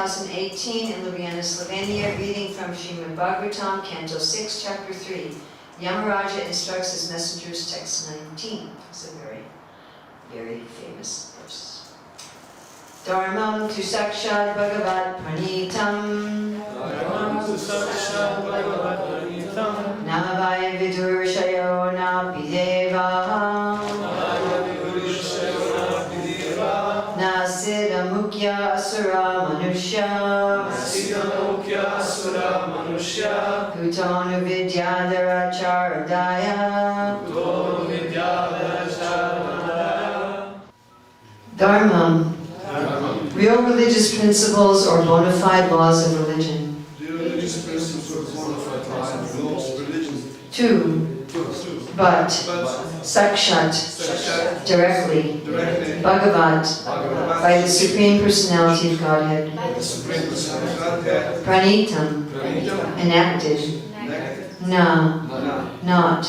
2018 in Ljubljana, Slovenia, reading from Srimad Bhagavatam, Canto 6, Chapter 3. Yamaraja instructs his messengers, text 19. It's a very, very famous verse. Dharmam tu sakshat bhagavat pranitam. Dharmam tu sakshat bhagavat pranitam. Namavaya vidurshayo na pideva. Nasida mukya asura manushya. Kutonu vidyadhara charadaya. Dharmam. Real religious principles or bona fide laws of religion. Two. But, sakshat, directly, Bhagavat, by the Supreme Personality of Godhead, pranitam, enacted, na, not,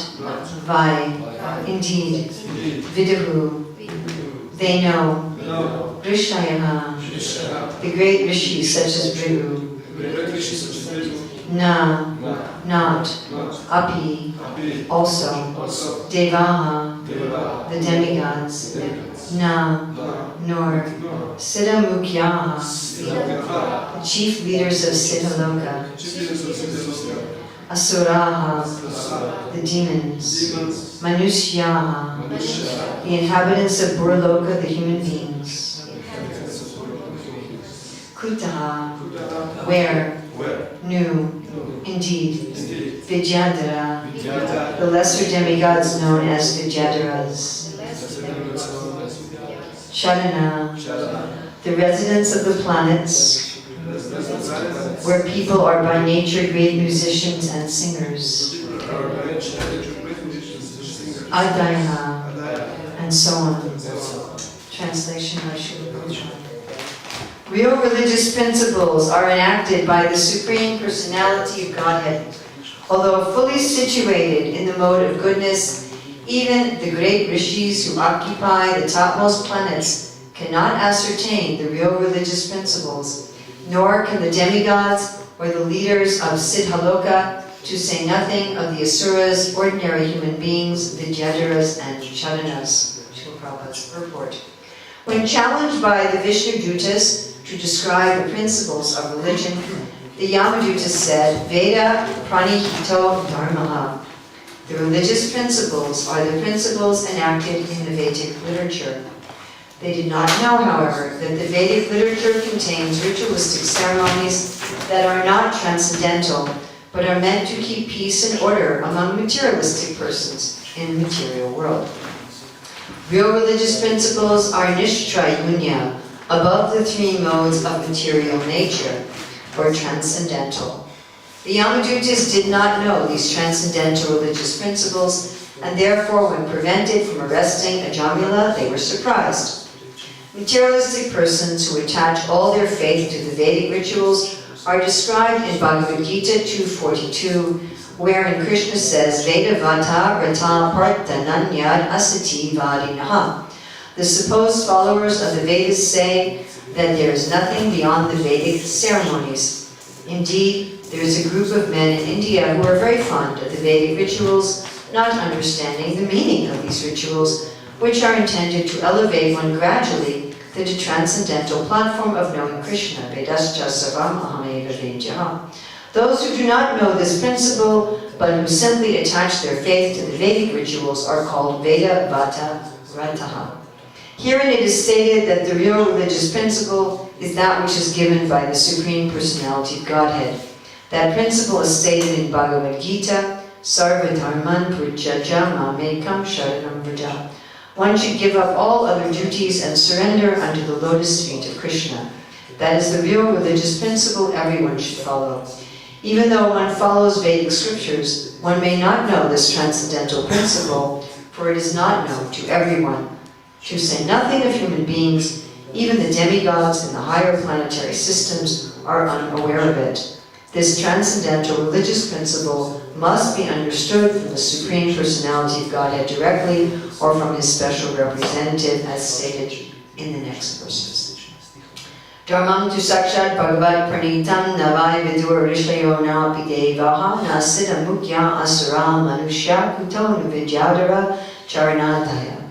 vai, indeed, viduhu, they know, rishayaha, the great rishis such as Bhrigu, na, not, api, also, devaha, the demigods, na, nor, siddha mukyaha, the chief leaders of Siddhaloka, asuraha, the demons, manushyaha, the inhabitants of Burloka, the human beings, kutaha, where, new, indeed, Vidyadhara, the lesser demigods known as Vidyadharas, Shadana, the residents of the planets, where people are by nature great musicians and singers, Adaya, and so on. Translation by Srila Prabhupada. Real religious principles are enacted by the Supreme Personality of Godhead. Although fully situated in the mode of goodness, even the great rishis who occupy the topmost planets cannot ascertain the real religious principles, nor can the demigods or the leaders of Siddhaloka, to say nothing of the asuras, ordinary human beings, Vidyadharas and Chadanas. Srila Prabhupada's purport. When challenged by the Vishnu Dutas to describe the principles of religion, the Yamadutas said, Veda pranihito dharmaha. The religious principles are the principles enacted in the Vedic literature. They did not know, however, that the Vedic literature contains ritualistic ceremonies that are not transcendental, but are meant to keep peace and order among materialistic persons in the material world. Real religious principles are nishtrayunya, above the three modes of material nature, or transcendental. The Yamadutas did not know these transcendental religious principles, and therefore when prevented from arresting Ajamila, they were surprised. Materialistic persons who attach all their faith to the Vedic rituals are described in Bhagavad Gita 2.42, wherein Krishna says, Veda vata rata parthananyad asati vadinaha. The supposed followers of the Vedas say that there is nothing beyond the Vedic ceremonies. Indeed, there is a group of men in India who are very fond of the Vedic rituals, not understanding the meaning of these rituals, which are intended to elevate one gradually to the transcendental platform of knowing Krishna. Vedascha savam ahameva vedyaha. Those who do not know this principle, but who simply attach their faith to the Vedic rituals, are called Veda Vata Rataha. Herein it is stated that the real religious principle is that which is given by the Supreme Personality of Godhead. That principle is stated in Bhagavad Gita, Sarva Dharman Purijaja Mamekam Sharanam Vraja. One should give up all other duties and surrender unto the lotus feet of Krishna. That is the real religious principle everyone should follow. Even though one follows Vedic scriptures, one may not know this transcendental principle, for it is not known to everyone. To say nothing of human beings, even the demigods in the higher planetary systems are unaware of it. This transcendental religious principle must be understood from the Supreme Personality of Godhead directly or from his special representative, as stated in the next verses. Dharmam tu sakshat bhagavad pranitam navai vidur rishayo na pidevaha nasida mukya asura manushya kuton vidyadara charanadaya.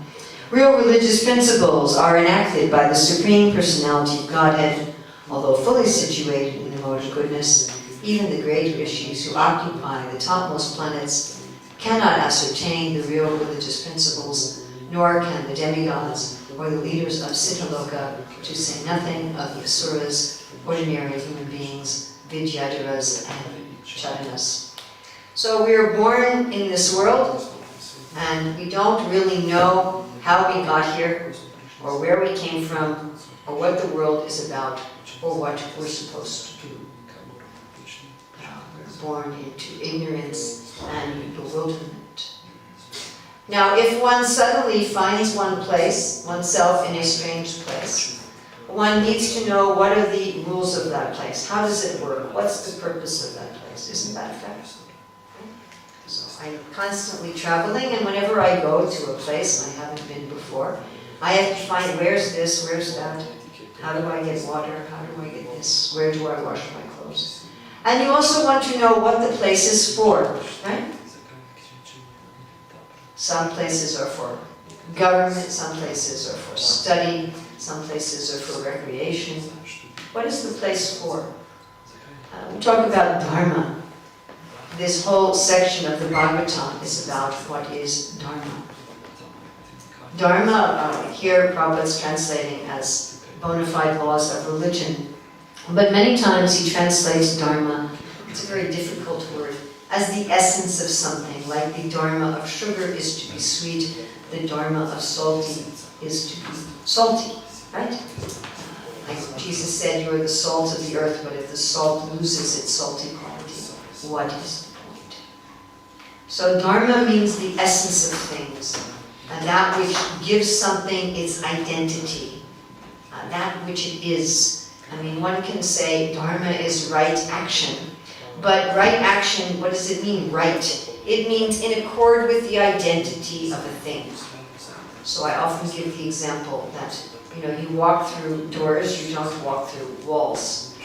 Real religious principles are enacted by the Supreme Personality of Godhead, although fully situated in the mode of goodness. Even the great rishis who occupy the topmost planets cannot ascertain the real religious principles, nor can the demigods or the leaders of Siddhaloka, to say nothing of the asuras, ordinary human beings, vidyadharas, and charanas. So we are born in this world, and we don't really know how we got here, or where we came from, or what the world is about, or what we're supposed to do. We're born into ignorance and bewilderment. Now, if one suddenly finds oneself in a strange place, one needs to know what are the rules of that place. How does it work? What's the purpose of that place? Isn't that a fact? So I'm constantly traveling, and whenever I go to a place I haven't been before, I have to find where's this, where's that, how do I get water, how do I get this, where do I wash my clothes? And you also want to know what the place is for, right? Some places are for government, some places are for study, some places are for recreation. What is the place for? We talk about Dharma. This whole section of the Bhagavatam is about what is Dharma. Dharma, here Prabhupada's translating as bona fide laws of religion. But many times he translates Dharma, it's a very difficult word, as the essence of something, like the Dharma of sugar is to be sweet, the Dharma of salty is to be salty, right? Like Jesus said, you are the salt of the earth, but if the salt loses its salty quality, what is the point? So Dharma means the essence of things, and that which gives something its identity, that which it is. I mean, one can say Dharma is right action, but right action, what does it mean, right? It means in accord with the identity of a thing. So I often give the example that, you walk through doors, you don't walk through walls.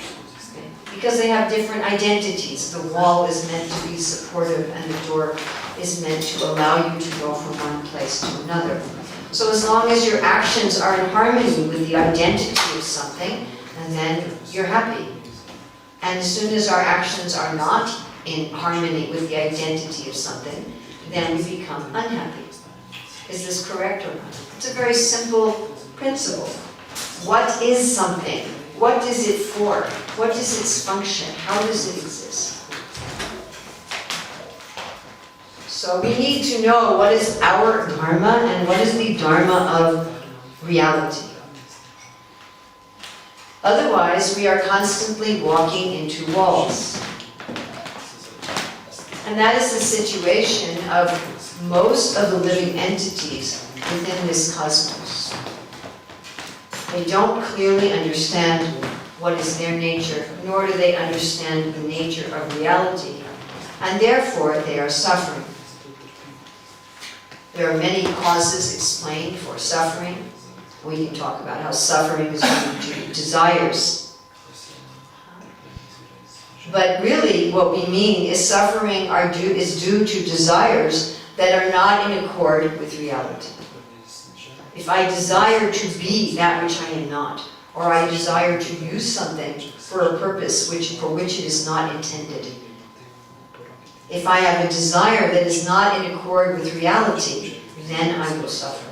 Okay? Because they have different identities. The wall is meant to be supportive, and the door is meant to allow you to go from one place to another. So as long as your actions are in harmony with the identity of something, and then you're happy. And as soon as our actions are not in harmony with the identity of something, then we become unhappy. Is this correct or not? It's a very simple principle. What is something? What is it for? What is its function? How does it exist? So we need to know what is our Dharma and what is the Dharma of reality. Otherwise, we are constantly walking into walls. And that is the situation of most of the living entities within this cosmos. They don't clearly understand what is their nature, nor do they understand the nature of reality, and therefore they are suffering. There are many causes explained for suffering. We can talk about how suffering is due to desires. But really what we mean is suffering is due to desires that are not in accord with reality. If I desire to be that which I am not, or I desire to use something for a purpose for which it is not intended, if I have a desire that is not in accord with reality, then I will suffer.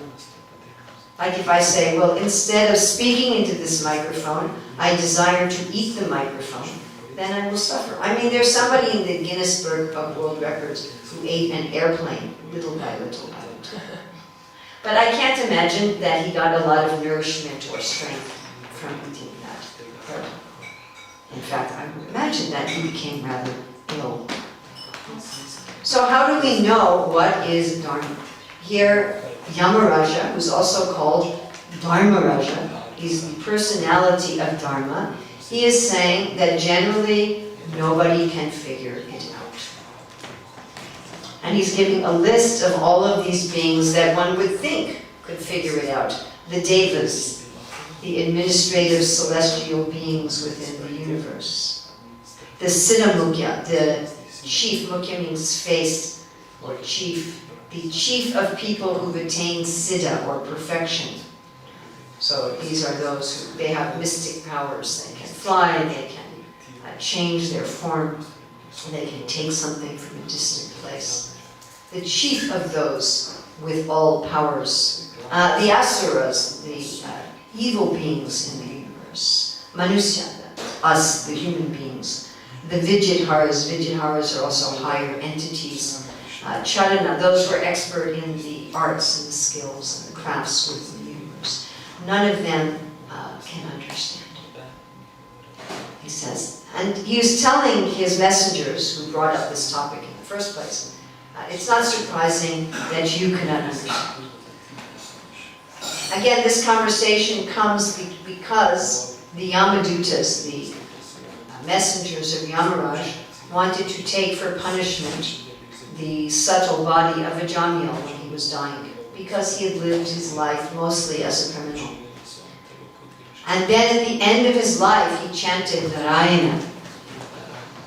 Like if I say, well, instead of speaking into this microphone, I desire to eat the microphone, then I will suffer. I mean, there's somebody in the Guinness Book of World Records who ate an airplane, little by little by little. But I can't imagine that he got a lot of nourishment or strength from eating that airplane. In fact, I would imagine that he became rather ill. So how do we know what is Dharma? Here, Yamaraja, who's also called Dharmaraja, he's the personality of Dharma. He is saying that generally nobody can figure it out. And he's giving a list of all of these beings that one would think could figure it out. The Devas, the administrative celestial beings within the universe. The Siddha Mukhya, the chief, Mukhya means face, or chief, the chief of people who've attained Siddha, or perfection. So these are those who, they have mystic powers. They can fly, they can change their form, and they can take something from a distant place. The chief of those with all powers. The asuras, the evil beings in the universe. Manusya, us, the human beings. The Vijitharas are also higher entities. Charana, those who are expert in the arts and the skills and the crafts within the universe. None of them can understand. He says, and he was telling his messengers who brought up this topic in the first place, it's not surprising that you cannot understand. Again, this conversation comes because the Yamadutas, the messengers of Yamaraj, wanted to take for punishment the subtle body of Ajamil when he was dying, because he had lived his life mostly as a criminal. And then at the end of his life, he chanted Narayana,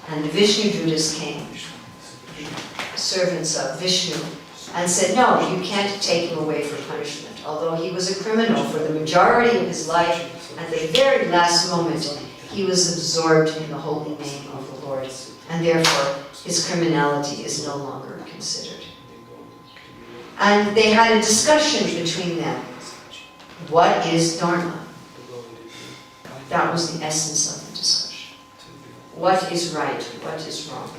and the Vishnu Dutas came, servants of Vishnu, and said, no, you can't take him away for punishment. Although he was a criminal for the majority of his life, at the very last moment, he was absorbed in the holy name of the Lord, and therefore his criminality is no longer considered. And they had a discussion between them. What is Dharma? That was the essence of the discussion. What is right? What is wrong?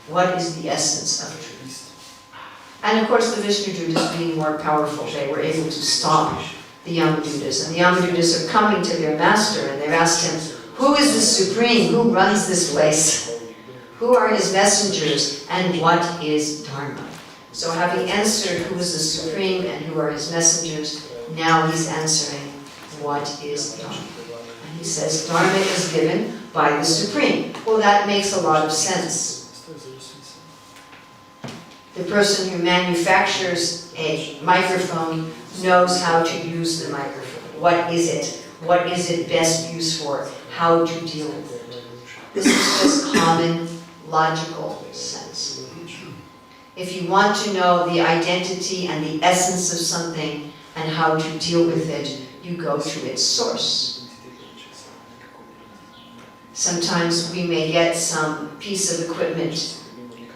What is the essence of truth? And of course the Vishnu Dutas, being more powerful, they were able to stop the Yamadutas. And the Yamadutas are coming to their master and they've asked him, who is the supreme? Who runs this place? Who are his messengers? And what is Dharma? So having answered who is the supreme and who are his messengers, now he's answering what is Dharma. And he says Dharma is given by the supreme. Well, that makes a lot of sense. The person who manufactures a microphone knows how to use the microphone. What is it? What is it best used for? How to deal with it. This is just common, logical sense. If you want to know the identity and the essence of something and how to deal with it, you go to its source. Sometimes we may get some piece of equipment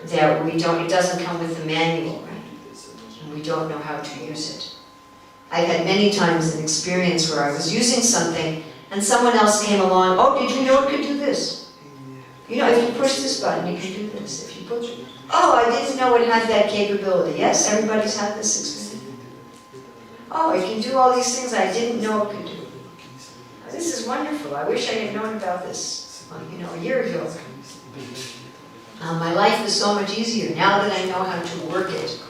that it doesn't come with the manual, right? And we don't know how to use it. I've had many times an experience where I was using something and someone else came along, oh, did you know it could do this? You know, if you push this button, you can do this. If you push it, oh, I didn't know it had that capability. Yes, everybody's had this experience. Oh, it can do all these things I didn't know it could do. This is wonderful. I wish I had known about this, a year ago. My life is so much easier now that I know how to work it.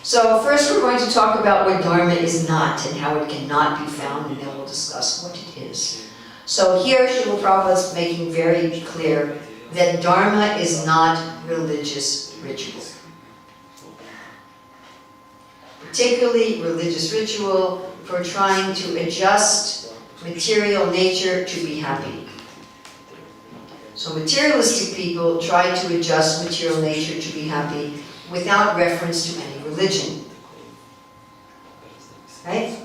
So first we're going to talk about what Dharma is not and how it cannot be found, and then we'll discuss what it is. So here Srila Prabhupada is making very clear that Dharma is not religious ritual. Particularly religious ritual for trying to adjust material nature to be happy. So materialistic people try to adjust material nature to be happy without reference to any religion. Right?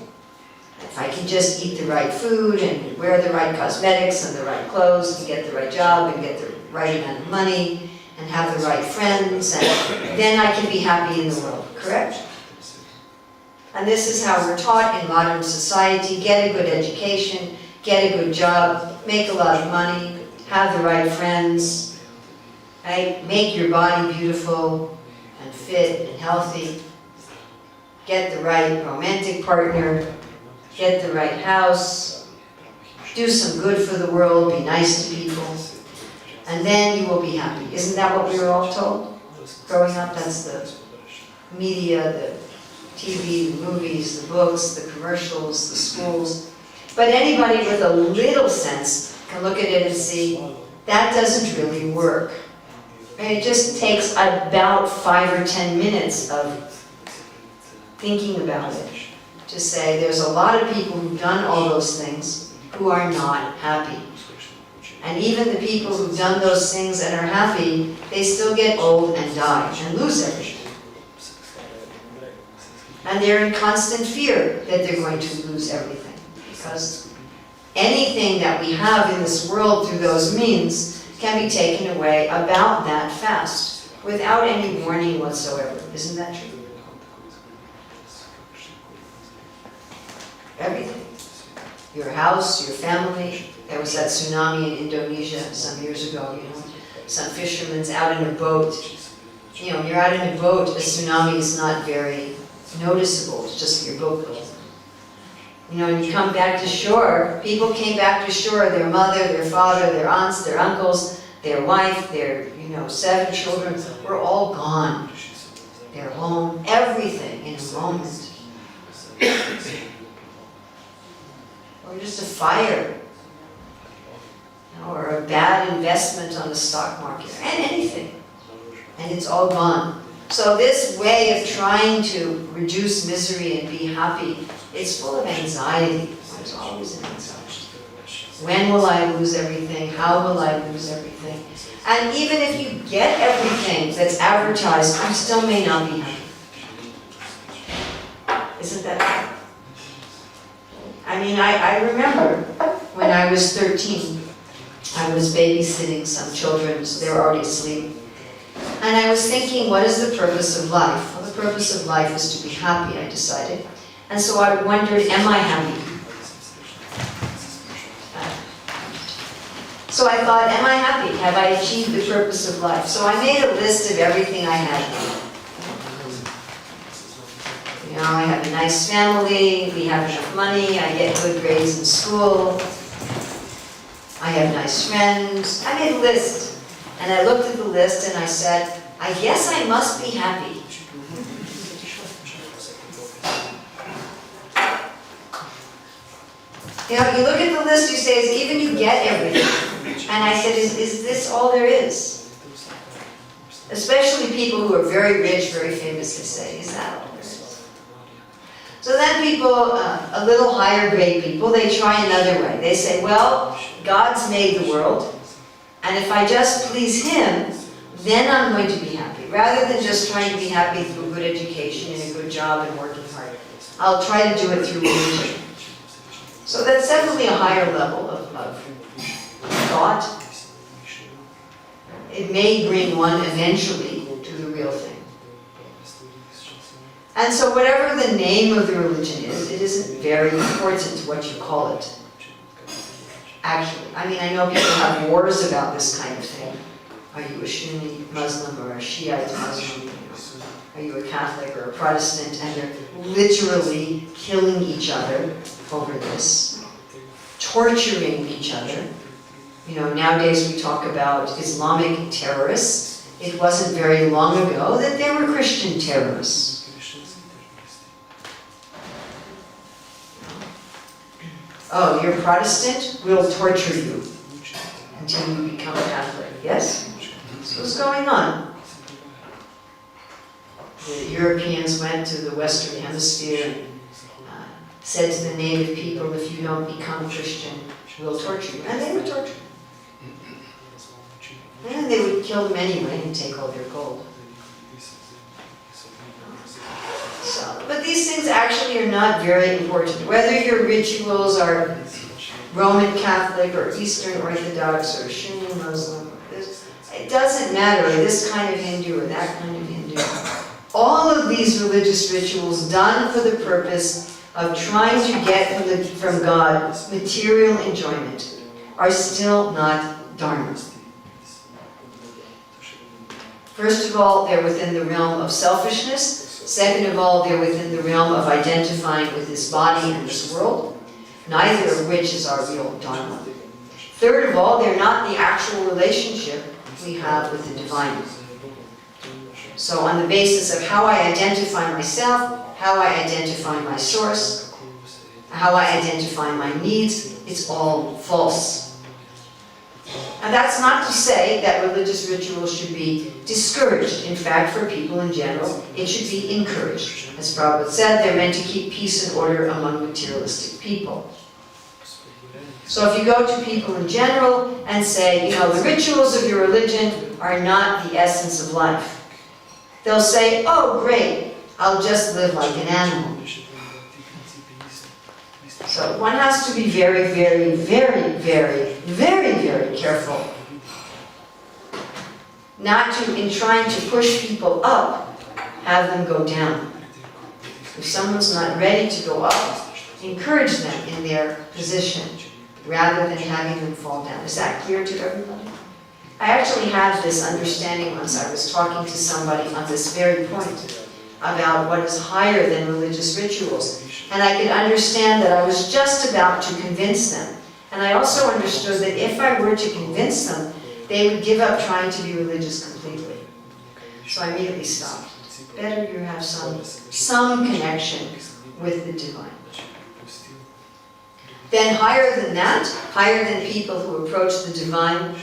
If I can just eat the right food and wear the right cosmetics and the right clothes and get the right job and get the right amount of money and have the right friends, and then I can be happy in the world, correct? And this is how we're taught in modern society. Get a good education, get a good job, make a lot of money, have the right friends, right? Make your body beautiful and fit and healthy, get the right romantic partner, get the right house, do some good for the world, be nice to people, and then you will be happy. Isn't that what we were all told growing up? That's the media, the TV, the movies, the books, the commercials, the schools. But anybody with a little sense can look at it and see that doesn't really work. And it just takes about 5 or 10 minutes of thinking about it, to say there's a lot of people who've done all those things who are not happy. And even the people who've done those things and are happy, they still get old and die and lose everything. And they're in constant fear that they're going to lose everything. Because anything that we have in this world through those means can be taken away about that fast, without any warning whatsoever. Isn't that true? Everything. Your house, your family. There was that tsunami in Indonesia some years ago, Some fishermen's out in a boat. When you're out in a boat, a tsunami is not very noticeable. It's just your boat goes. And you come back to shore, people came back to shore, their mother, their father, their aunts, their uncles, their wife, their, 7 children, were all gone. Their home, everything in a moment. Or just a fire. Or a bad investment on the stock market, and anything. And it's all gone. So this way of trying to reduce misery and be happy, it's full of anxiety. There's always an anxiety. When will I lose everything? How will I lose everything? And even if you get everything that's advertised, you still may not be happy. Isn't that right? I remember when I was 13, I was babysitting some children, so they were already asleep. And I was thinking, what is the purpose of life? Well, the purpose of life is to be happy, I decided. And so I wondered, am I happy? So I thought, am I happy? Have I achieved the purpose of life? So I made a list of everything I had. I have a nice family, we have enough money, I get good grades in school, I have nice friends. I made a list. And I looked at the list and I said, I guess I must be happy. You look at the list, you say, even you get everything. And I said, is this all there is? Especially people who are very rich, very famous, they say, is that all there is? So then people, a little higher grade people, they try another way. They say, well, God's made the world, and if I just please Him, then I'm going to be happy. Rather than just trying to be happy through good education and a good job and working hard, I'll try to do it through religion. So that's definitely a higher level of thought. It may bring one eventually to the real thing. And so whatever the name of the religion is, it isn't very important what you call it. Actually, I know people have wars about this kind of thing. Are you a Sunni Muslim or a Shiite Muslim? Are you a Catholic or a Protestant? And they're literally killing each other over this, torturing each other. Nowadays we talk about Islamic terrorists. It wasn't very long ago that there were Christian terrorists. Oh, you're Protestant? We'll torture you until you become a Catholic. Yes? So what's going on? The Europeans went to the Western Hemisphere and said to the native people, if you don't become Christian, we'll torture you. And they would torture them. And then they would kill them anyway and take all their gold. But these things actually are not very important. Whether your rituals are Roman Catholic or Eastern Orthodox or Sunni Muslim, it doesn't matter, this kind of Hindu or that kind of Hindu. All of these religious rituals done for the purpose of trying to get from God material enjoyment are still not Dharma. First of all, they're within the realm of selfishness. Second of all, they're within the realm of identifying with this body and this world, neither of which is our real Dharma. Third of all, they're not the actual relationship we have with the divine. So on the basis of how I identify myself, how I identify my source, how I identify my needs, it's all false. And that's not to say that religious rituals should be discouraged. In fact, for people in general, it should be encouraged. As Prabhupada said, they're meant to keep peace and order among materialistic people. So if you go to people in general and say, the rituals of your religion are not the essence of life, they'll say, oh great, I'll just live like an animal. So one has to be very, very, very, very, very, very careful not to, in trying to push people up, have them go down. If someone's not ready to go up, encourage them in their position rather than having them fall down. Is that clear to everybody? I actually had this understanding once. I was talking to somebody on this very point about what is higher than religious rituals. And I could understand that I was just about to convince them. And I also understood that if I were to convince them, they would give up trying to be religious completely. So I immediately stopped. Better you have some connection with the divine. Then higher than that, higher than people who approach the divine,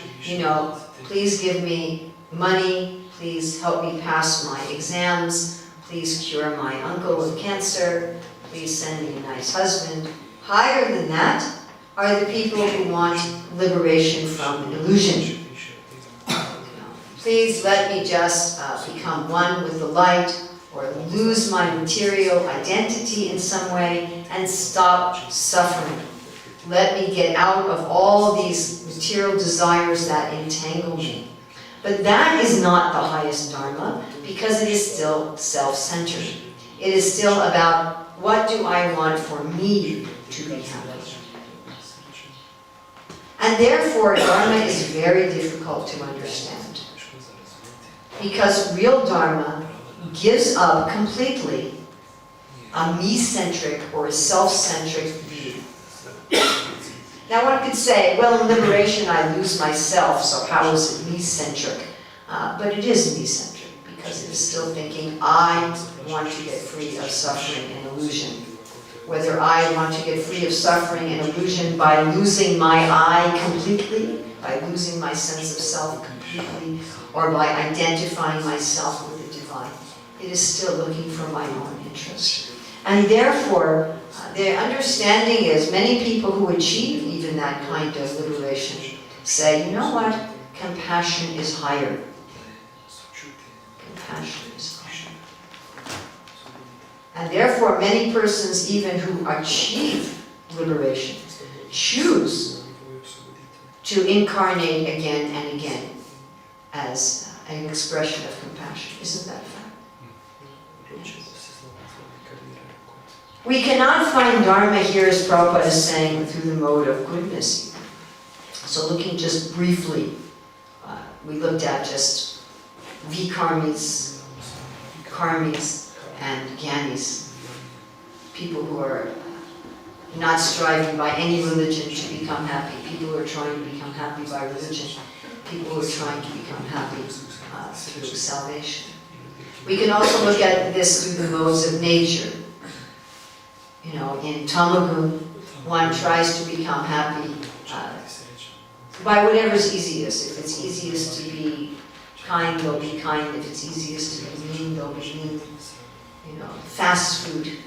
please give me money, please help me pass my exams, please cure my uncle of cancer, please send me a nice husband. Higher than that are the people who want liberation from illusion. Please let me just become one with the light, or lose my material identity in some way, and stop suffering. Let me get out of all these material desires that entangle me. But that is not the highest dharma, because it is still self-centered. It is still about, what do I want for me to be happy? And therefore, dharma is very difficult to understand. Because real dharma gives up completely a me-centric or a self-centric view. Now one could say, well, in liberation I lose myself, so how is it me-centric? But it is me-centric, because it is still thinking, I want to get free of suffering and illusion. Whether I want to get free of suffering and illusion by losing my I completely, by losing my sense of self completely, or by identifying myself with the divine, it is still looking for my own interest. And therefore, the understanding is, many people who achieve even that kind of liberation say, you know what, compassion is higher. Compassion is higher. And therefore, many persons, even who achieve liberation, choose to incarnate again and again as an expression of compassion. Isn't that a fact? We cannot find dharma here, as Prabhupada is saying, through the mode of goodness. So looking just briefly, we looked at just vikarmis, karmis, and gyanis, people who are not striving by any religion to become happy, people who are trying to become happy by religion, people who are trying to become happy through salvation. We can also look at this through the modes of nature. In Tamagun, one tries to become happy by whatever's easiest. If it's easiest to be kind, they'll be kind. If it's easiest to be mean, they'll be mean. Fast food,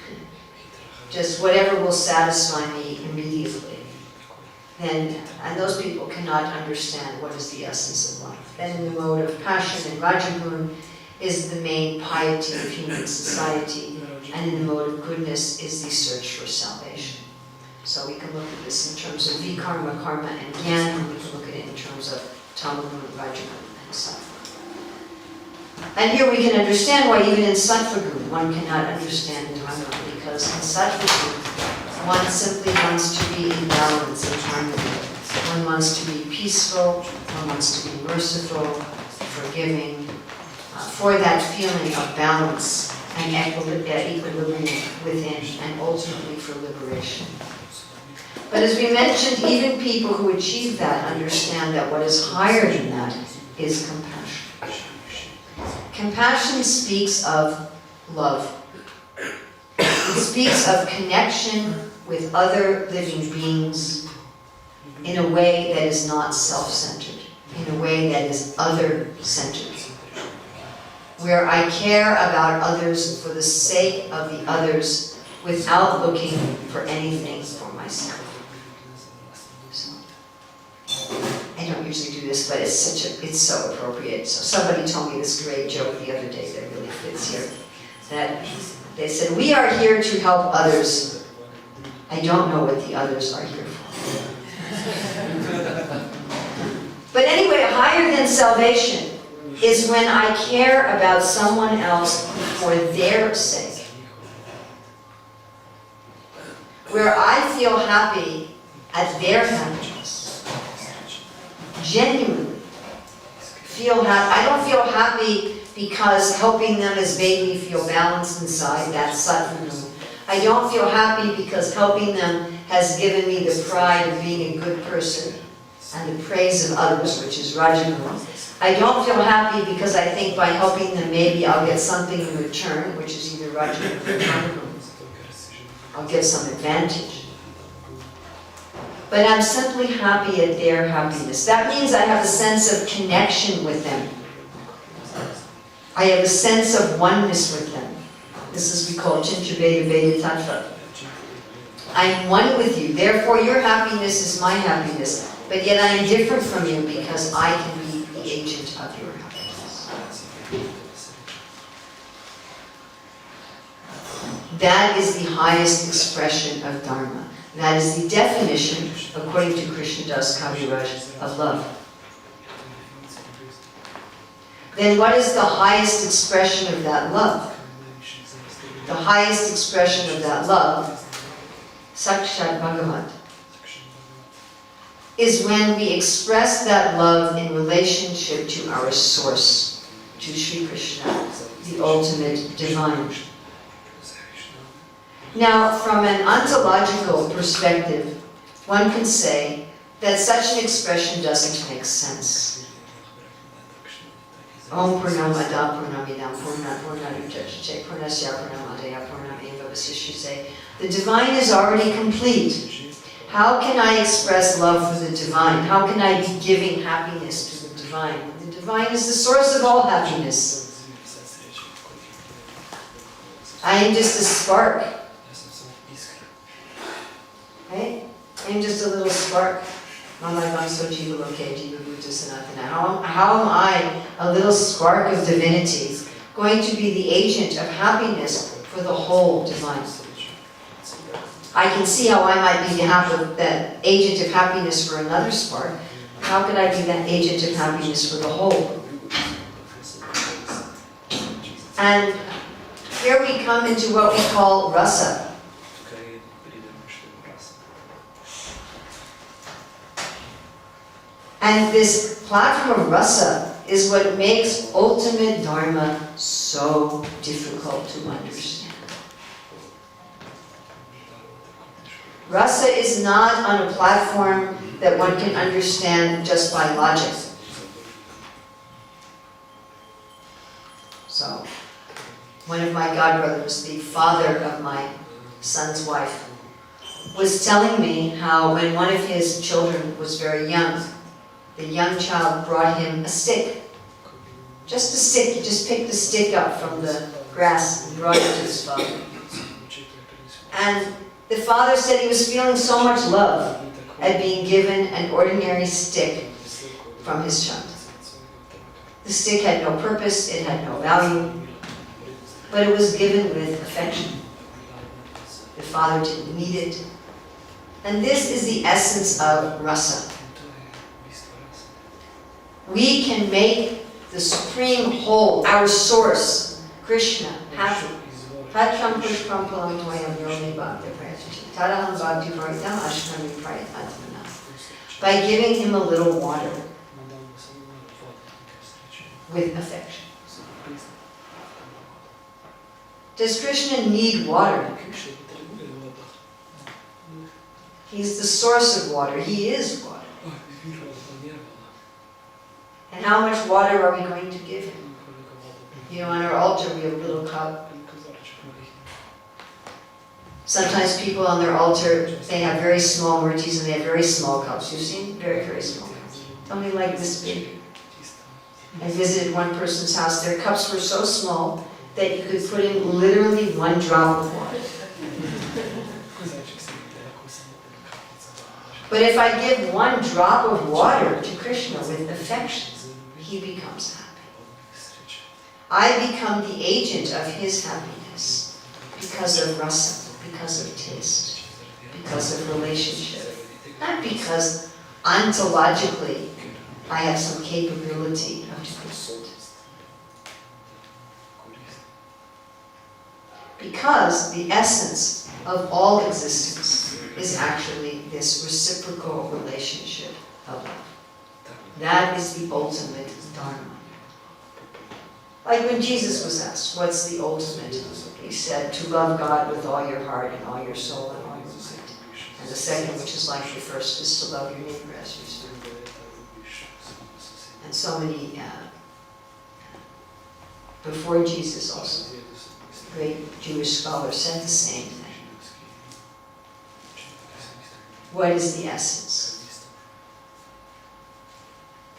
just whatever will satisfy me immediately. And those people cannot understand what is the essence of life. Then in the mode of passion and Rajagun is the main piety of human society, and in the mode of goodness is the search for salvation. So we can look at this in terms of vikarma, karma, and gyan, and we can look at it in terms of tamagun, rajagun, and sattva. And here we can understand why even in sattva-gun one cannot understand dharma, because in sattva-gun one simply wants to be in balance and harmony. One wants to be peaceful, one wants to be merciful, forgiving, for that feeling of balance and equilibrium within, and ultimately for liberation. But as we mentioned, even people who achieve that understand that what is higher than that is compassion. Compassion speaks of love. It speaks of connection with other living beings in a way that is not self-centered. in a way that is other-centered, where I care about others for the sake of the others without looking for anything for myself. So, I don't usually do this, but it's so appropriate. So somebody told me this great joke the other day that really fits here. That they said, we are here to help others. I don't know what the others are here for. But anyway, higher than salvation is when I care about someone else for their sake. Where I feel happy at their happiness. Genuinely feel happy. I don't feel happy because helping them has made me feel balanced inside. That's Sattvaguna. I don't feel happy because helping them has given me the pride of being a good person and the praise of others, which is Rajaguna. I don't feel happy because I think by helping them maybe I'll get something in return, which is either Rajaguna or Tamaguna. I'll get some advantage. But I'm simply happy at their happiness. That means I have a sense of connection with them. I have a sense of oneness with them. This is we call Chintabheda Veda Tattva. I'm one with you, therefore your happiness is my happiness. But yet I am different from you because I can be the agent of your happiness. That is the highest expression of Dharma. That is the definition, according to Krishna Das Kaviraj, of love. Then what is the highest expression of that love? The highest expression of that love, Sakshat Bhagavat, is when we express that love in relationship to our source, to Sri Krishna, the ultimate divine. Now, from an ontological perspective, one can say that such an expression doesn't make sense. Om Purnamada Purnamidam Purnarujajate Purnasya Purnamadaya Purnameva Vasishyate. The divine is already complete. How can I express love for the divine? How can I be giving happiness to the divine? The divine is the source of all happiness. I am just a spark. Right? I am just a little spark. How am I, a little spark of divinity, going to be the agent of happiness for the whole divine? I can see how I might be that agent of happiness for another spark. How could I be that agent of happiness for the whole? And here we come into what we call rasa. And this platform of rasa is what makes ultimate Dharma so difficult to understand. Rasa is not on a platform that one can understand just by logic. So, one of my godbrothers, the father of my son's wife, was telling me how when one of his children was very young, the young child brought him a stick. Just a stick. He just picked the stick up from the grass and brought it to his father. And the father said he was feeling so much love at being given an ordinary stick from his child. The stick had no purpose, it had no value, but it was given with affection. The father didn't need it. And this is the essence of rasa. We can make the supreme whole, our source, Krishna, happy. By giving him a little water with affection. Does Krishna need water? He's the source of water. He is water. And how much water are we going to give him? You know, on our altar we have a little cup. Sometimes people on their altar, they have very small murtis and they have very small cups. You've seen? Very, very small cups. only like this big. I visited one person's house. Their cups were so small that you could put in literally one drop of water. But if I give one drop of water to Krishna with affection, he becomes happy. I become the agent of his happiness because of rasa, because of taste, because of relationship. Not because ontologically I have some capability of doing it. Because the essence of all existence is actually this reciprocal relationship of love. That is the ultimate dharma. Like when Jesus was asked, what's the ultimate? He said, to love God with all your heart and all your soul and all your might. And the second, which is like the first, is to love your neighbor as yourself. And so many, before Jesus also, great Jewish scholars said the same thing. What is the essence?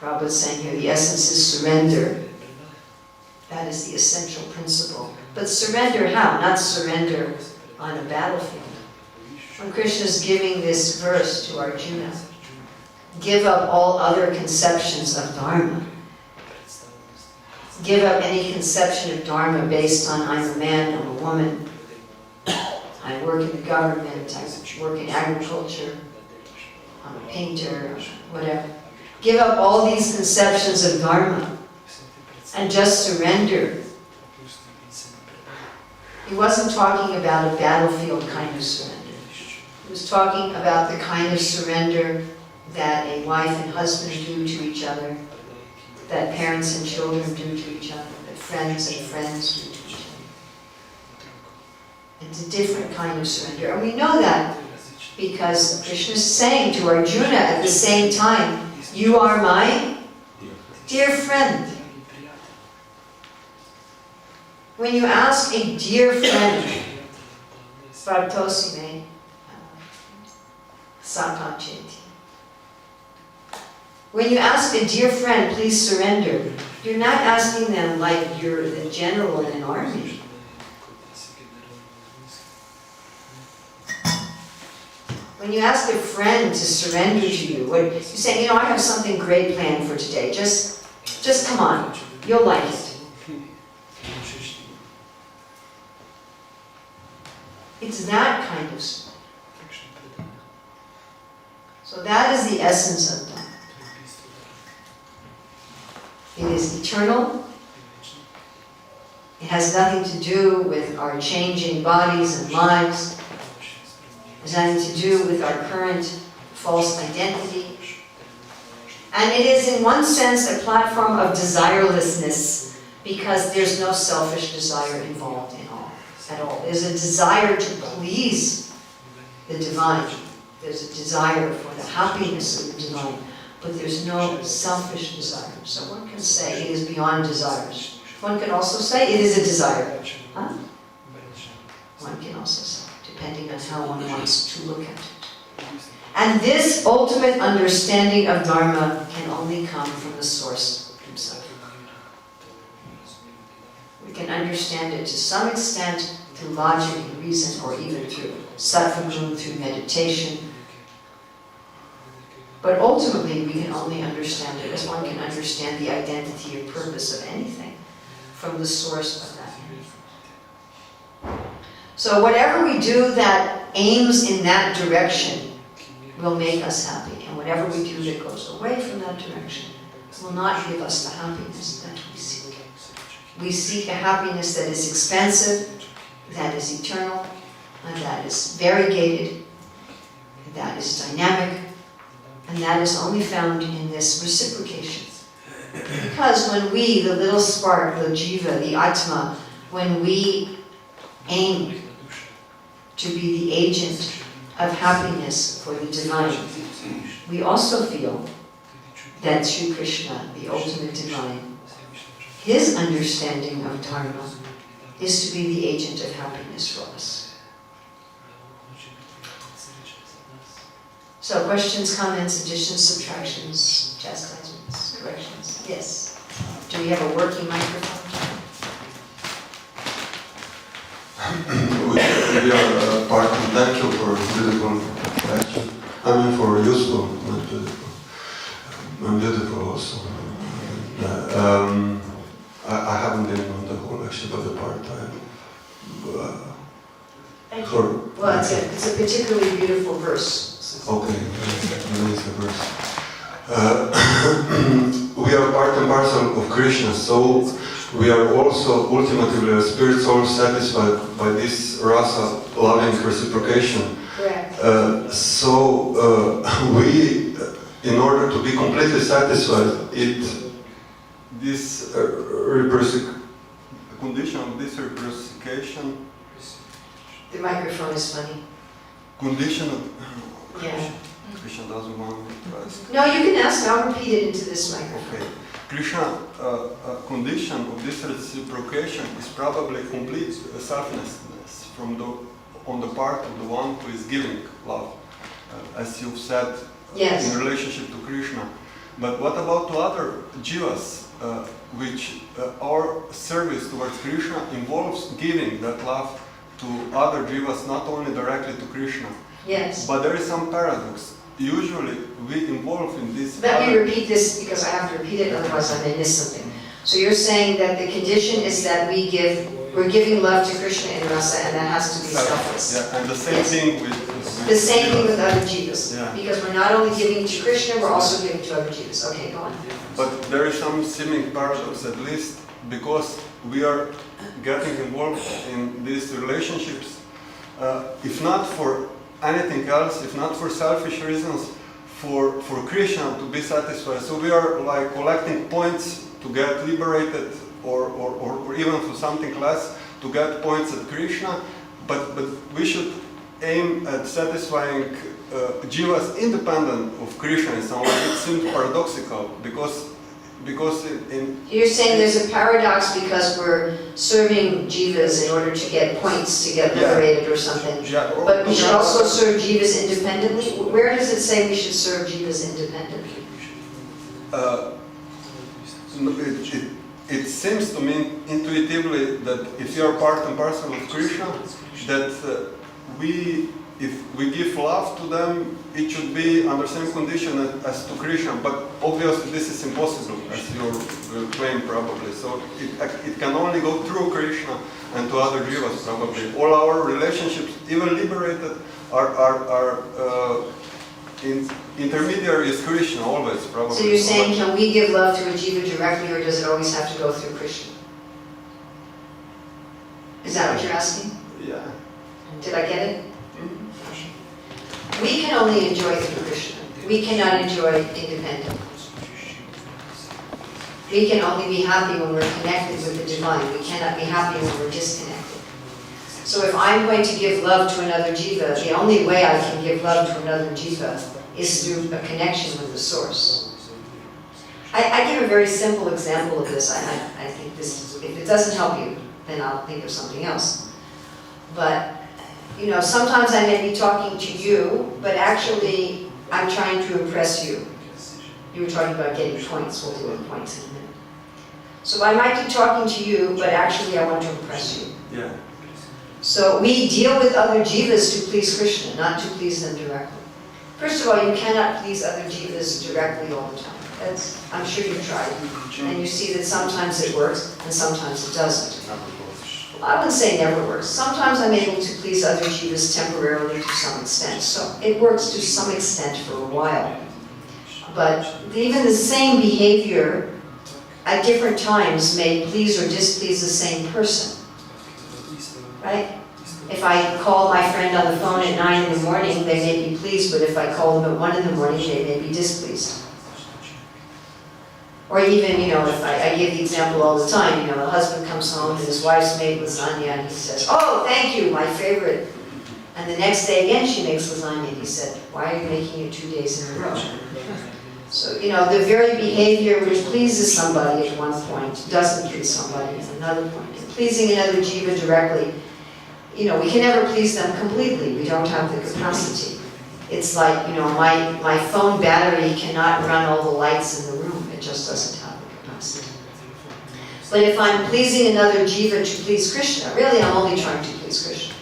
Prabhupada's saying here, the essence is surrender. That is the essential principle. But surrender how? Not surrender on a battlefield. When Krishna is giving this verse to Arjuna, give up all other conceptions of dharma. Give up any conception of dharma based on I'm a man, I'm a woman, I work in the government, I work in agriculture, I'm a painter, whatever. Give up all these conceptions of dharma and just surrender. He wasn't talking about a battlefield kind of surrender. He was talking about the kind of surrender that a wife and husband do to each other, that parents and children do to each other, that friends and friends do to each other. It's a different kind of surrender. And we know that because Krishna is saying to Arjuna at the same time, you are my dear friend. When you ask a dear friend, Vartosime Sakancheti. When you ask a dear friend, please surrender, you're not asking them like you're the general in an army. When you ask a friend to surrender to you, you say, I have something great planned for today. Just come on. You'll like it. It's that kind of surrender. So that is the essence of Dharma. It is eternal. It has nothing to do with our changing bodies and lives. It has nothing to do with our current false identity. And it is in one sense a platform of desirelessness because there's no selfish desire involved at all. There's a desire to please the divine. There's a desire for the happiness of the divine, but there's no selfish desire. So one can say it is beyond desires. One can also say it is a desire. Huh? One can also say, depending on how one wants to look at it. And this ultimate understanding of Dharma can only come from the source himself. We can understand it to some extent through logic and reason, or even through sattva guna, through meditation. But ultimately, we can only understand it as one can understand the identity or purpose of anything from the source of that anything. So whatever we do that aims in that direction will make us happy. And whatever we do that goes away from that direction will not give us the happiness that we seek. We seek a happiness that is expansive, that is eternal, and that is variegated, and that is dynamic, and that is only found in this reciprocation. Because when we, the little spark, the jiva, the atma, when we aim to be the agent of happiness for the divine, we also feel that Sri Krishna, the ultimate divine, his understanding of dharma is to be the agent of happiness for us. So questions, comments, additions, subtractions, chastisements, corrections? Yes. Do we have a working microphone? We are part and thank you for beautiful lecture. I mean for useful, not beautiful. And beautiful also. I haven't been on the whole lecture, but the part Thank you. Well, it's a particularly beautiful verse. Okay, nice verse. We are part and parcel of Krishna, so we are also ultimately a spirit soul satisfied by this rasa loving reciprocation. Correct. We, in order to be completely satisfied, this condition of this reciprocation. The microphone is funny. Condition of. Yeah. Krishna doesn't want me to ask. No, you can ask. I'll repeat it into this microphone. Okay. Krishna, condition of this reciprocation is probably complete selflessness on the part of the one who is giving love, as you've said, yes, in relationship to Krishna. But what about to other jivas, which our service towards Krishna involves giving that love to other jivas, not only directly to Krishna. Yes. But there is some paradox. Usually we involve in this. Let me repeat this because I have to repeat it, otherwise I may miss something. So you're saying that the condition is that we're giving love to Krishna in rasa, and that has to be selfless. Yeah, and the same thing with the same thing with other jivas. Yeah. Because we're not only giving to Krishna, we're also giving to other jivas. Okay, go on. But there is some seeming paradox, at least because we are getting involved in these relationships, if not for anything else, if not for selfish reasons, for Krishna to be satisfied. So we are like collecting points to get liberated, or even for something less, to get points at Krishna, but we should aim at satisfying jivas independent of Krishna in some way. It seems paradoxical because You're saying there's a paradox because we're serving jivas in order to get points to get liberated or something. Yeah, But we should also serve jivas independently? Where does it say we should serve jivas independently? It seems to me intuitively that if you are part and parcel of Krishna, that if we give love to them, it should be under the same condition as to Krishna. But obviously this is impossible, as you claim probably. So it can only go through Krishna and to other jivas probably. All our relationships, even liberated, are intermediary is Krishna always probably. So you're saying, can we give love to a jiva directly, or does it always have to go through Krishna? Is that what you're asking? Yeah. Did I get it? We can only enjoy through Krishna. We cannot enjoy independently. We can only be happy when we're connected with the divine. We cannot be happy when we're disconnected. So if I'm going to give love to another jiva, the only way I can give love to another jiva is through a connection with the source. I give a very simple example of this. I think this, if it doesn't help you, then I'll think of something else. But sometimes I may be talking to you, but actually I'm trying to impress you. You were talking about getting points. We'll do points in a minute. So I might be talking to you, but actually I want to impress you. Yeah. So we deal with other jivas to please Krishna, not to please them directly. First of all, you cannot please other jivas directly all the time. I'm sure you've tried. And you see that sometimes it works and sometimes it doesn't. I wouldn't say never works. Sometimes I'm able to please other jivas temporarily to some extent. So it works to some extent for a while. But even the same behavior at different times may please or displease the same person. Right? If I call my friend on the phone at 9 in the morning, they may be pleased, but if I call them at 1 in the morning, they may be displeased. Or even, if I give the example all the time, the husband comes home and his wife's made lasagna and he says, "Oh, thank you, my favorite." And the next day again she makes lasagna and he said, "Why are you making it 2 days in a row?" So, the very behavior which pleases somebody at one point doesn't please somebody at another point. And pleasing another jiva directly, we can never please them completely. We don't have the capacity. It's like, my phone battery cannot run all the lights in the room. It just doesn't have the capacity. But if I'm pleasing another jiva to please Krishna, really I'm only trying to please Krishna.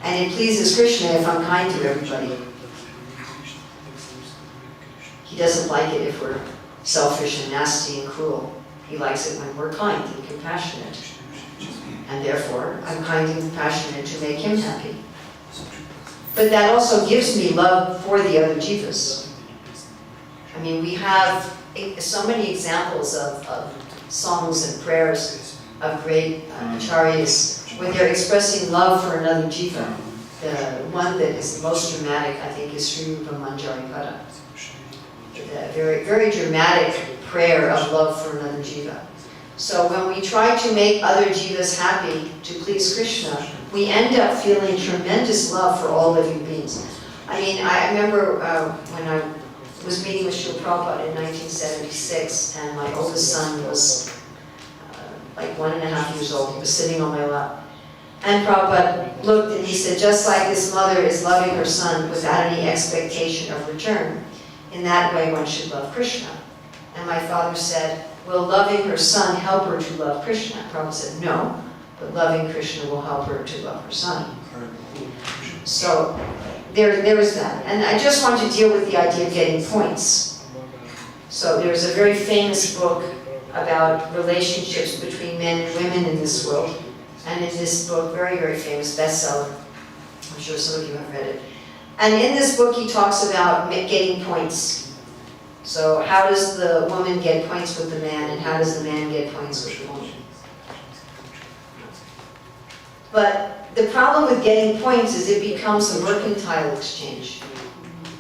And it pleases Krishna if I'm kind to everybody. He doesn't like it if we're selfish and nasty and cruel. He likes it when we're kind and compassionate. And therefore, I'm kind and compassionate to make him happy. But that also gives me love for the other jivas. I mean, we have so many examples of songs and prayers of great acharyas where they're expressing love for another jiva. The one that is the most dramatic, I think, is Sri Rupa Manjaripada. A very, very dramatic prayer of love for another jiva. So when we try to make other jivas happy to please Krishna, we end up feeling tremendous love for all living beings. I mean, I remember when I was meeting with Srila Prabhupada in 1976, and my oldest son was like 1.5 years old. He was sitting on my lap. And Prabhupada looked and he said, just like this mother is loving her son without any expectation of return, in that way one should love Krishna. And my father said, will loving her son help her to love Krishna? Prabhupada said, no, but loving Krishna will help her to love her son. So there was that. And I just want to deal with the idea of getting points. So there's a very famous book about relationships between men and women in this world. And in this book, very, very famous bestseller, I'm sure some of you have read it. And in this book, he talks about getting points. So how does the woman get points with the man, and how does the man get points with the woman? But the problem with getting points is it becomes a mercantile exchange.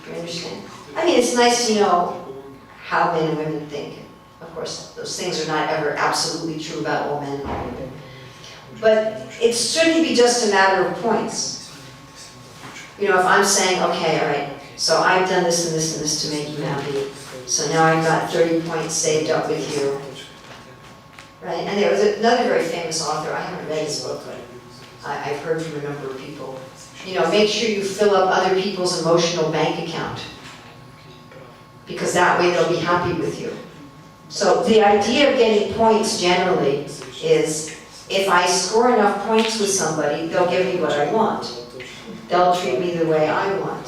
You understand? I mean, it's nice to know how men and women think. Of course, those things are not ever absolutely true about all men and all women. But it shouldn't be just a matter of points. If I'm saying, okay, all right, so I've done this and this and this to make you happy. So now I've got 30 points saved up with you. Right? And there was another very famous author, I haven't read his book, but I've heard from a number of people. Make sure you fill up other people's emotional bank account. Because that way they'll be happy with you. So the idea of getting points generally is, if I score enough points with somebody, they'll give me what I want. They'll treat me the way I want.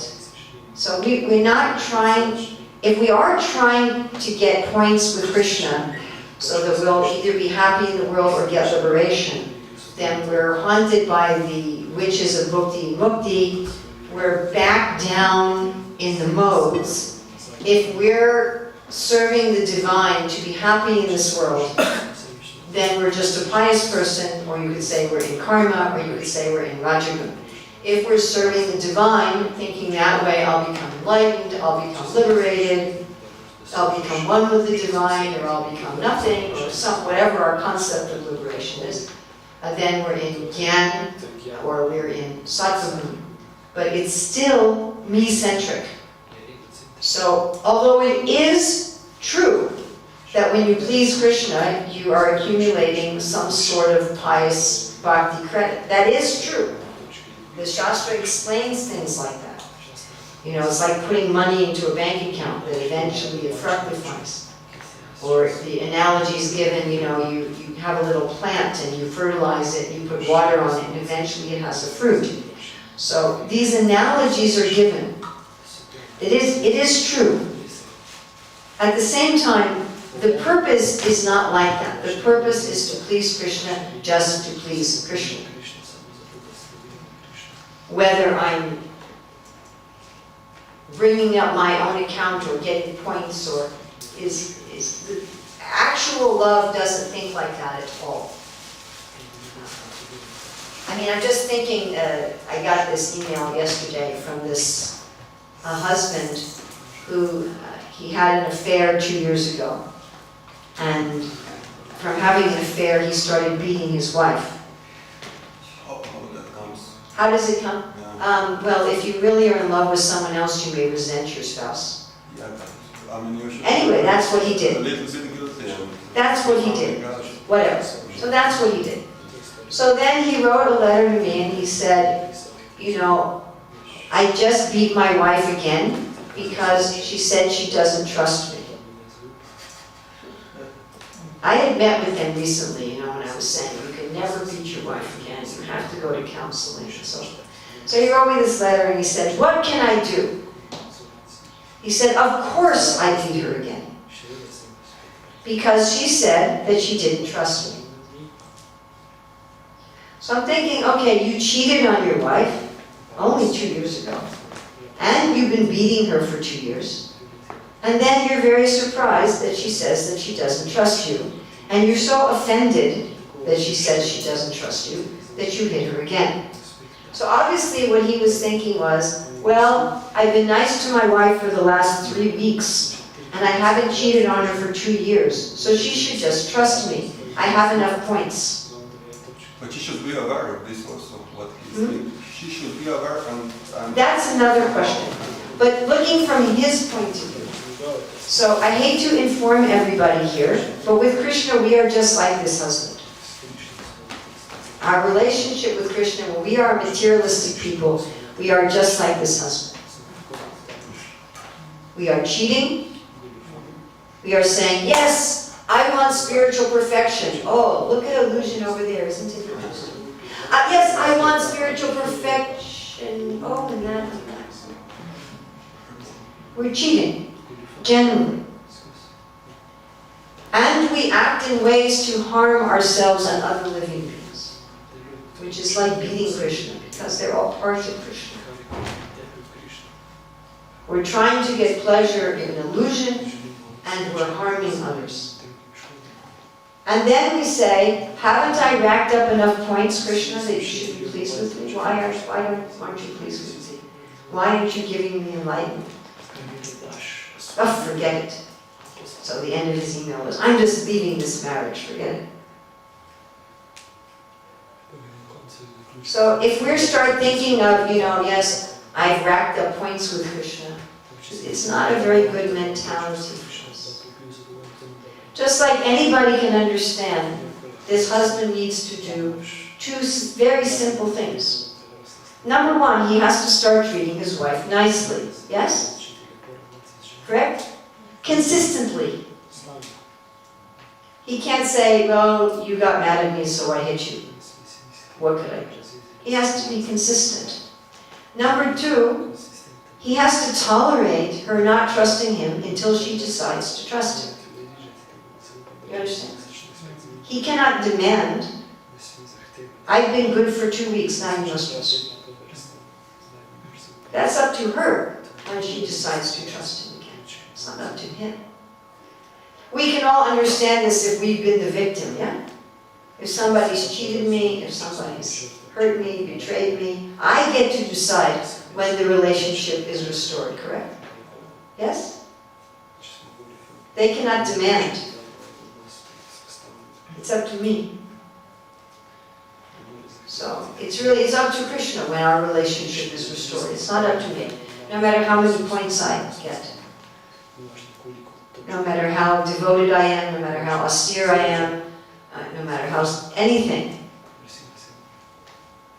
So we're not trying, if we are trying to get points with Krishna, so that we'll either be happy in the world or get liberation, then we're haunted by the witches of bhukti and mukti. We're back down in the modes. If we're serving the divine to be happy in this world, then we're just a pious person, or you could say we're in karma, or you could say we're in rajagun. If we're serving the divine, thinking that way I'll become enlightened, I'll become liberated, I'll become one with the divine, or I'll become nothing, or whatever our concept of liberation is, then we're in Gyan, or we're in Sattvagun. But it's still me-centric. So, although it is true that when you please Krishna, you are accumulating some sort of pious bhakti credit. That is true. The Shastra explains things like that. It's like putting money into a bank account that eventually it fructifies. Or the analogy is given, you have a little plant and you fertilize it, you put water on it, and eventually it has a fruit. So these analogies are given. It is true. At the same time, the purpose is not like that. The purpose is to please Krishna, just to please Krishna. Whether I'm bringing up my own account or getting points, or is the actual love doesn't think like that at all. I mean, I'm just thinking, I got this email yesterday from this husband who he had an affair 2 years ago. And from having an affair, he started beating his wife. How that comes? How does it come? Yeah. Well, if you really are in love with someone else, you may resent your spouse. Yeah, I mean, you should. Anyway, that's what he did. A little bit guilty. That's what he did. Whatever. So that's what he did. So then he wrote a letter to me and he said, I just beat my wife again because she said she doesn't trust me. I had met with him recently, when I was saying, you can never beat your wife again, you have to go to counseling and so forth. So he wrote me this letter and he said, what can I do? He said, of course I beat her again. Because she said that she didn't trust me. So I'm thinking, okay, you cheated on your wife only 2 years ago. And you've been beating her for 2 years. And then you're very surprised that she says that she doesn't trust you. And you're so offended that she says she doesn't trust you that you hit her again. So obviously what he was thinking was, well, I've been nice to my wife for the last 3 weeks, and I haven't cheated on her for 2 years, so she should just trust me. I have enough points. But she should be aware of this also, what he's doing. She should be aware and... That's another question. But looking from his point of view. So I hate to inform everybody here, but with Krishna we are just like this husband. Our relationship with Krishna, when we are materialistic people, we are just like this husband. We are cheating. We are saying, yes, I want spiritual perfection. Oh, look at illusion over there, isn't it interesting? Yes, I want spiritual perfection. Oh, and that. We're cheating, generally. And we act in ways to harm ourselves and other living beings, which is like beating Krishna, because they're all part of Krishna. We're trying to get pleasure in illusion, and we're harming others. And then we say, haven't I racked up enough points, Krishna, that you should be pleased with me? Why aren't you pleased with me? Why aren't you giving me enlightenment? Oh, forget it. So the end of his email was, I'm just leaving this marriage, forget it. So if we start thinking of, yes, I've racked up points with Krishna, it's not a very good mentality for us. Just like anybody can understand, this husband needs to do 2 very simple things. Number 1, he has to start treating his wife nicely, yes? Correct? Consistently. He can't say, well, you got mad at me, so I hit you. What could I do? He has to be consistent. Number 2, he has to tolerate her not trusting him until she decides to trust him. You understand? He cannot demand, I've been good for 2 weeks, now you must trust me. That's up to her when she decides to trust him again. It's not up to him. We can all understand this if we've been the victim, yeah? If somebody's cheated me, if somebody's hurt me, betrayed me, I get to decide when the relationship is restored, correct? Yes? They cannot demand. It's up to me. So it's up to Krishna when our relationship is restored. It's not up to me. No matter how many points I get. No matter how devoted I am, no matter how austere I am, no matter how anything.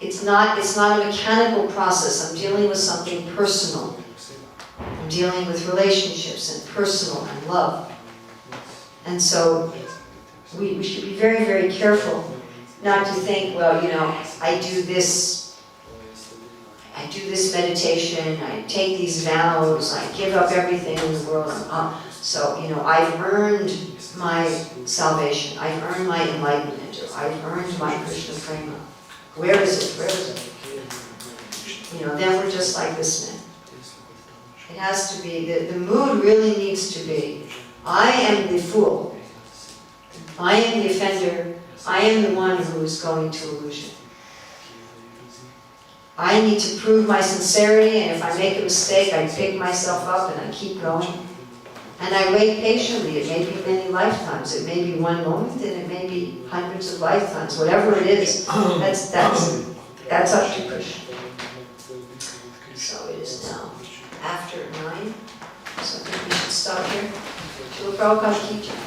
It's not a mechanical process. I'm dealing with something personal. I'm dealing with relationships and personal and love. And so we should be very, very careful not to think, well, I do this meditation, I take these vows, I give up everything in the world. So, I've earned my salvation, I've earned my enlightenment, or I've earned my Krishna prema. Where is it? Where is it? Then we're just like this man. It has to be, the mood really needs to be, I am the fool. I am the offender. I am the one who is going to illusion. I need to prove my sincerity, and if I make a mistake, I pick myself up and I keep going. And I wait patiently. It may be many lifetimes. It may be one moment, and it may be hundreds of lifetimes. Whatever it is, that's up to Krishna. So it is now after 9. So I think we should stop here. Srila Prabhupada ki jai.